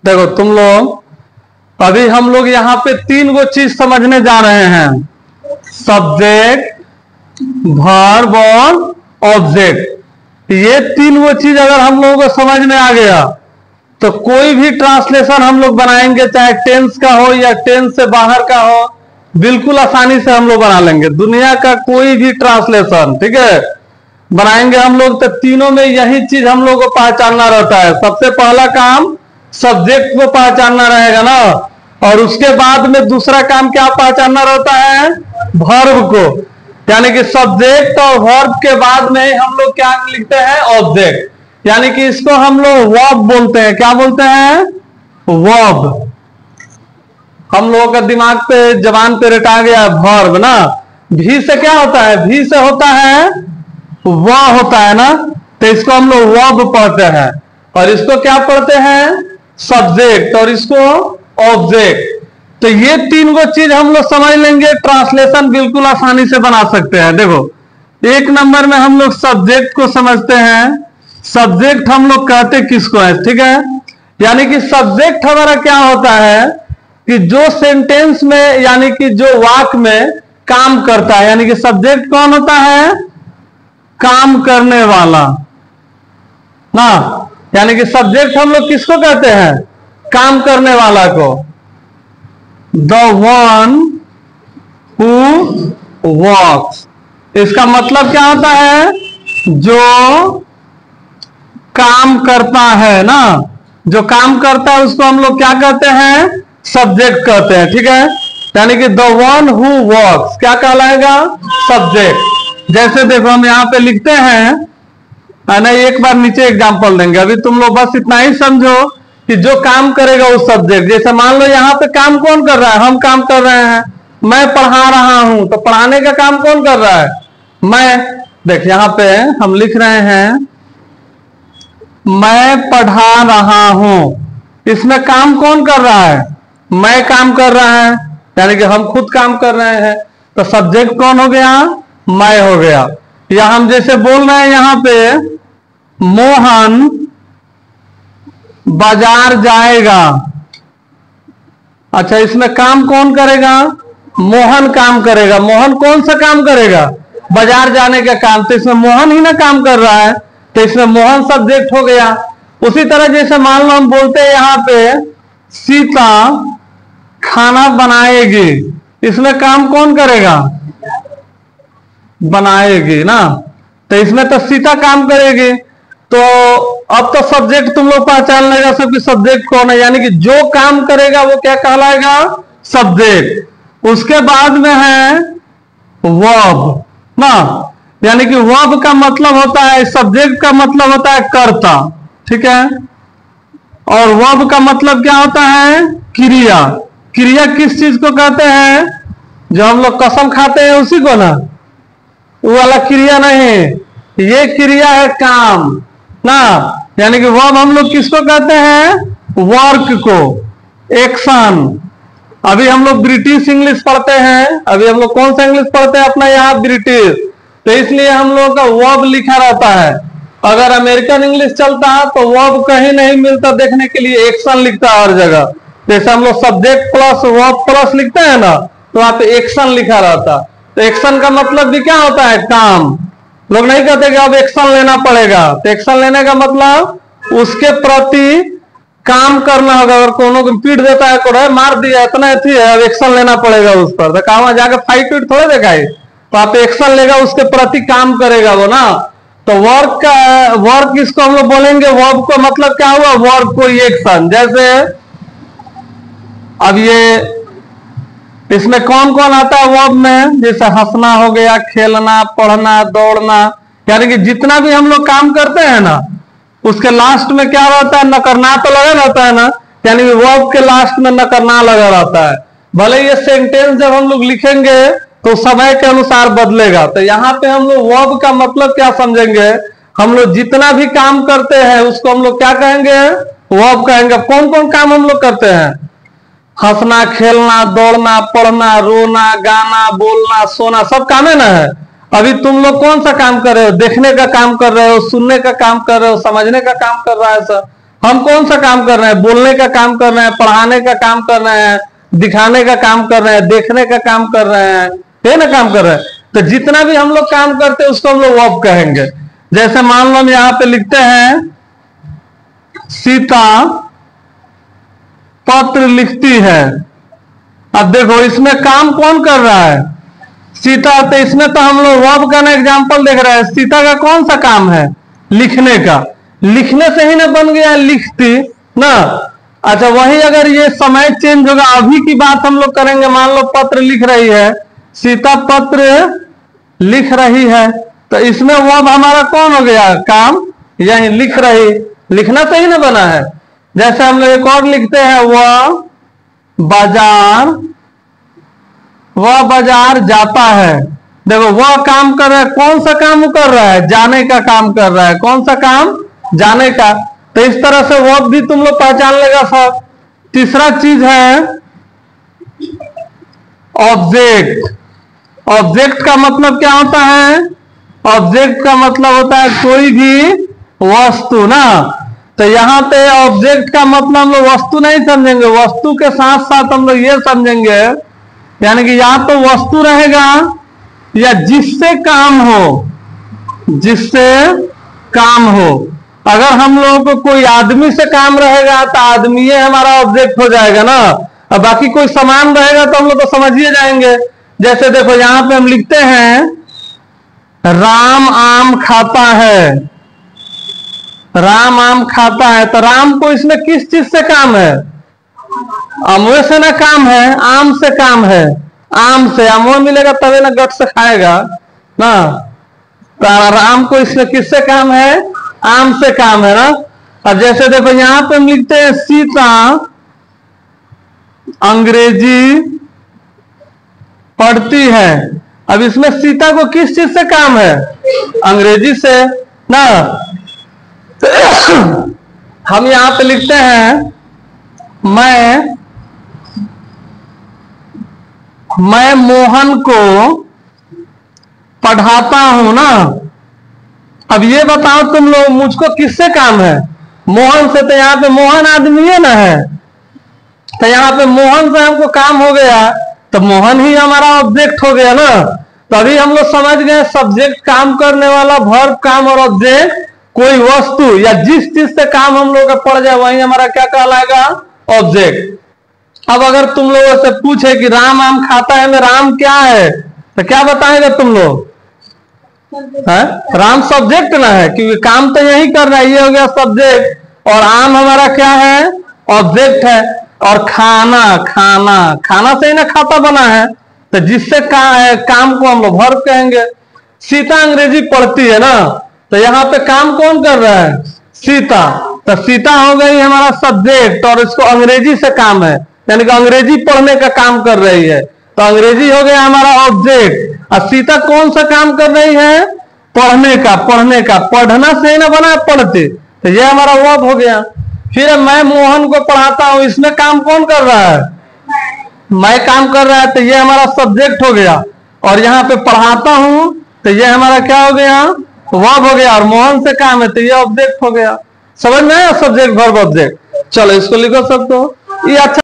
देखो तुम लोग अभी हम लोग यहाँ पे तीन गो चीज समझने जा रहे हैं, सब्जेक्ट, वर्ब और ऑब्जेक्ट। ये तीन गो चीज अगर हम लोगों को समझ में आ गया तो कोई भी ट्रांसलेशन हम लोग बनाएंगे, चाहे टेंस का हो या टेंस से बाहर का हो, बिल्कुल आसानी से हम लोग बना लेंगे। दुनिया का कोई भी ट्रांसलेशन, ठीक है, बनाएंगे हम लोग तो तीनों में यही चीज हम लोग को पहचानना रहता है। सबसे पहला काम सब्जेक्ट को पहचानना रहेगा ना, और उसके बाद में दूसरा काम क्या पहचानना रहता है, वर्ब को। यानी कि सब्जेक्ट और वर्ब के बाद में हम लोग क्या लिखते हैं, ऑब्जेक्ट। यानी कि इसको हम लोग वर्ब बोलते हैं। क्या बोलते हैं, वर्ब। हम लोगों का दिमाग पे, जबान पे रटा गया वर्ब ना। भी से क्या होता है, भी से होता है वह होता है ना, तो इसको हम लोग वर्ब पढ़ते हैं, और इसको क्या पढ़ते हैं, सब्जेक्ट, और इसको ऑब्जेक्ट। तो ये तीन गो चीज हम लोग समझ लेंगे, ट्रांसलेशन बिल्कुल आसानी से बना सकते हैं। देखो एक नंबर में हम लोग सब्जेक्ट को समझते हैं। सब्जेक्ट हम लोग कहते किसको है, ठीक है। यानी कि सब्जेक्ट हमारा क्या होता है कि जो सेंटेंस में, यानी कि जो वाक्य में काम करता है, यानी कि सब्जेक्ट कौन होता है, काम करने वाला ना। यानी कि सब्जेक्ट हम लोग किसको कहते हैं, काम करने वाला को। द वन हु वॉक्स, इसका मतलब क्या होता है, जो काम करता है ना, जो काम करता है उसको हम लोग क्या कहते हैं, सब्जेक्ट कहते हैं, ठीक है। यानी कि द वन हु वॉक्स क्या कहलाएगा, सब्जेक्ट। जैसे देखो हम यहाँ पे लिखते हैं ना, एक बार नीचे एग्जांपल देंगे, अभी तुम लोग बस इतना ही समझो कि जो काम करेगा उस सब्जेक्ट। जैसे मान लो यहाँ पे काम कौन कर रहा है, हम काम कर रहे हैं। मैं पढ़ा रहा हूं, तो पढ़ाने का काम कौन कर रहा है, मैं। देख यहाँ पे हम लिख रहे हैं मैं पढ़ा रहा हूं, इसमें काम कौन कर रहा है, मैं काम कर रहा है, यानी कि हम खुद काम कर रहे हैं। तो सब्जेक्ट कौन हो गया, मैं हो गया। या हम जैसे बोल रहे हैं यहाँ पे मोहन बाजार जाएगा, अच्छा इसमें काम कौन करेगा, मोहन काम करेगा। मोहन कौन सा काम करेगा, बाजार जाने का काम, तो इसमें मोहन ही ना काम कर रहा है, तो इसमें मोहन सब्जेक्ट हो गया। उसी तरह जैसे मान लो हम बोलते हैं यहाँ पे सीता खाना बनाएगी, इसमें काम कौन करेगा, बनाएगी ना, तो इसमें तो सीता काम करेगी। तो अब तो सब्जेक्ट तुम लोग पहचान लेगा सब कि सब्जेक्ट कौन है, यानी कि जो काम करेगा वो क्या कहलाएगा, सब्जेक्ट। उसके बाद में है वर्ब ना, यानी कि वर्ब का मतलब होता है, सब्जेक्ट का मतलब होता है कर्ता, ठीक है, और वर्ब का मतलब क्या होता है, क्रिया। क्रिया किस चीज को कहते हैं, जो हम लोग कसम खाते हैं उसी को ना, वो वाला क्रिया नहीं, ये क्रिया है काम ना। यानी कि वर्ब हम लोग किसको कहते हैं, वर्क को, एक्शन। अभी हम लोग ब्रिटिश इंग्लिश पढ़ते हैं, अभी हम लोग कौन सा इंग्लिश पढ़ते हैं अपना यहाँ, ब्रिटिश, तो इसलिए हम लोग का वर्ब लिखा रहता है। अगर अमेरिकन इंग्लिश चलता है तो वर्ब कहीं नहीं मिलता देखने के लिए, एक्शन लिखता है हर जगह। जैसे हम लोग सब्जेक्ट प्लस वर्ब प्लस लिखते हैं ना, तो वहां पे एक्शन लिखा रहता। तो एक्शन का मतलब भी क्या होता है, काम। लोग नहीं कहते कि अब एक्शन लेना पड़ेगा, तो एक्शन लेने का मतलब उसके प्रति काम करना होगा। अगर कोनो को पीट देता है, को मार दिया, इतना अथी है, अब एक्शन लेना पड़ेगा उस पर, तो कहा जाके फाइट पीट थोड़े देखाई, तो आप एक्शन लेगा, उसके प्रति काम करेगा वो ना। तो वर्क का, वर्क किसको हम लोग बोलेंगे, वर्ब को मतलब क्या हुआ, वर्ब को एक्शन। जैसे अब ये इसमें कौन कौन आता है वर्ब में, जैसे हंसना हो गया, खेलना, पढ़ना, दौड़ना, यानी कि जितना भी हम लोग काम करते हैं ना, उसके लास्ट में क्या रहता है, नकरना तो लगा रहता है ना, यानी कि वर्ब के लास्ट में नकरना लगा रहता है। भले ये सेंटेंस जब हम लोग लिखेंगे तो समय के अनुसार बदलेगा। तो यहाँ पे हम लोग वर्ब का मतलब क्या समझेंगे, हम लोग जितना भी काम करते हैं उसको हम लोग क्या कहेंगे, वर्ब कहेंगे। कौन कौन काम हम लोग करते हैं, हंसना, खेलना, दौड़ना, पढ़ना, रोना, गाना, बोलना, सोना, सब काम है ना है। अभी तुम लोग कौन सा काम कर रहे हो, देखने का काम कर रहे हो, सुनने का काम कर रहे हो, समझने का काम कर रहा है सर। हम कौन सा काम कर रहे हैं? बोलने का काम कर रहे हैं, पढ़ाने का काम कर रहे हैं, दिखाने का काम कर रहे हैं, देखने का काम कर रहे हैं, है ना, काम कर रहे हैं। तो जितना भी हम लोग काम करते हैं उसको हम लोग वर्ब कहेंगे। जैसे मान लो हम यहां पे लिखते हैं सीता पत्र लिखती है। अब देखो इसमें काम कौन कर रहा है? सीता। तो इसमें तो हम लोग वर्ब का ना एग्जाम्पल देख रहे हैं। सीता का कौन सा काम है? लिखने का। लिखने से ही ना बन गया लिखती ना। अच्छा, वही अगर ये समय चेंज होगा, अभी की बात हम लोग करेंगे। मान लो पत्र लिख रही है, सीता पत्र लिख रही है, तो इसमें वर्ब हमारा कौन हो गया? काम। यही लिख रही, लिखना से ही ना बना है। जैसे हम लोग एक और लिखते हैं, वह बाजार जाता है। देखो वह काम कर रहा है, कौन सा काम कर रहा है? जाने का काम कर रहा है। कौन सा काम? जाने का। तो इस तरह से वर्ब भी तुम लोग पहचान लेगा सब। तीसरा चीज है ऑब्जेक्ट। ऑब्जेक्ट का मतलब क्या होता है? ऑब्जेक्ट का मतलब होता है कोई भी वस्तु ना। तो यहां पे ऑब्जेक्ट का मतलब हम लोग वस्तु नहीं समझेंगे, वस्तु के साथ साथ हम लोग ये समझेंगे, यानी कि या तो वस्तु रहेगा या जिससे काम हो, जिससे काम हो। अगर हम लोगों को कोई आदमी से काम रहेगा तो आदमी हमारा ऑब्जेक्ट हो जाएगा ना। और बाकी कोई सामान रहेगा तो हम लोग तो समझिए जाएंगे। जैसे देखो यहां पे हम लिखते हैं राम आम खाता है। राम आम खाता है, तो राम को इसमें किस चीज से काम है? अमवे से ना काम है, आम से काम है। आम से अमवा मिलेगा तभी ना गट से खाएगा ना। तो राम को इसमें किससे काम है? आम से काम है ना। अब जैसे देखो यहां पे हम लिखते हैं सीता अंग्रेजी पढ़ती है। अब इसमें सीता को किस चीज से काम है? अंग्रेजी से ना। हम यहां पे लिखते हैं मैं मोहन को पढ़ाता हूं ना। अब ये बताओ तुम लोग मुझको किससे काम है? मोहन से। तो यहाँ पे मोहन आदमी है ना है, तो यहाँ पे मोहन से हमको काम हो गया, तो मोहन ही हमारा ऑब्जेक्ट हो गया ना। तभी हम लोग समझ गए सब्जेक्ट काम करने वाला, वर्ब काम, और ऑब्जेक्ट कोई वस्तु या जिस चीज से काम हम लोग का पड़ जाए वही हमारा क्या कहलाएगा? ऑब्जेक्ट। अब अगर तुम लोगों से पूछे कि राम आम खाता है में राम क्या है, तो क्या बताएगा तुम लोग? है राम सब्जेक्ट ना है, क्योंकि काम तो यही कर रहा है, ये हो गया सब्जेक्ट। और आम हमारा क्या है? ऑब्जेक्ट है। और खाना, खाना खाना से ही ना खाता बना है, तो जिससे काम को हम लोग वर्ब कहेंगे। सीता अंग्रेजी पढ़ती है ना, तो यहाँ पे काम कौन कर रहा है? सीता। तो सीता हो गई हमारा सब्जेक्ट, और इसको अंग्रेजी से काम है, यानी कि अंग्रेजी पढ़ने का काम कर रही है, तो अंग्रेजी हो गया हमारा ऑब्जेक्ट। और सीता कौन सा काम कर रही है? पढ़ने का। पढ़ने का, पढ़ना से ही ना बना पढ़ते, तो ये हमारा वर्ब हो गया। फिर मैं मोहन को पढ़ाता हूं, इसमें काम कौन कर रहा है? मैं काम कर रहा है, तो ये हमारा सब्जेक्ट हो गया। और यहाँ पे पढ़ाता हूं, तो ये हमारा क्या हो गया? वर्ब हो गया। और मोहन से काम है, तो ये ऑब्जेक्ट हो गया। समझ में आया? Subject verb object. चलो इसको लिखो सबको, ये अच्छा